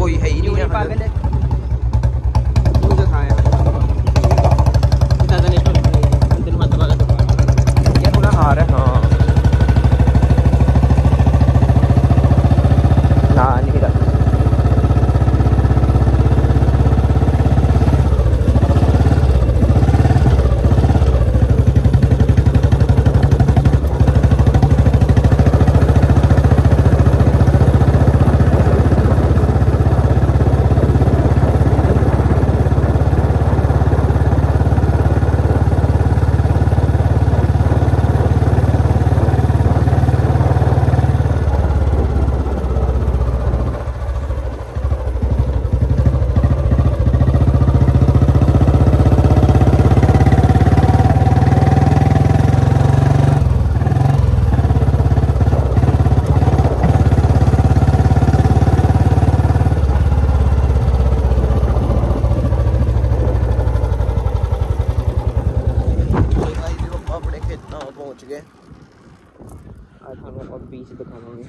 कोई है ही नहीं है पागल है तू जो खाया दादा ने तो दिन मत वाला दुकान ये थोड़ा हार है। हाँ ना नहीं रहा पहुंच गए। आज हम और बीच दिखाएंगे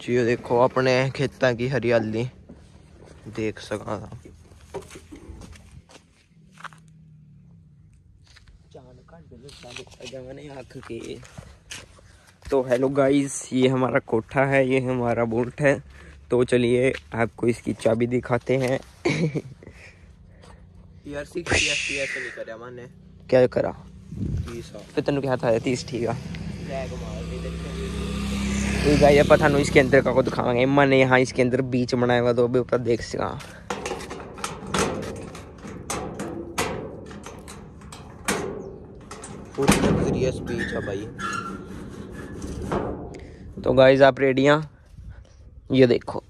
जी ये देखो अपने खेतों की हरियाली देख सका था। आँख के तो हेलो गाइस, ये हमारा कोठा है, ये हमारा बोट है। तो चलिए आपको इसकी चाबी दिखाते हैं। यार 60 FPS नहीं करा मैंने। क्या करा 30 फिर तेन क्या था 30 ठीक है। ठीक है ये पता नहीं इसके अंदर का को दिखावांगे। मैंने यहाँ इसके अंदर बीच बनाया हुआ तो अभी ऊपर देख सका। पूरी लग्जरियस बीच है भाई। तो गाइस आप रेडियां ये देखो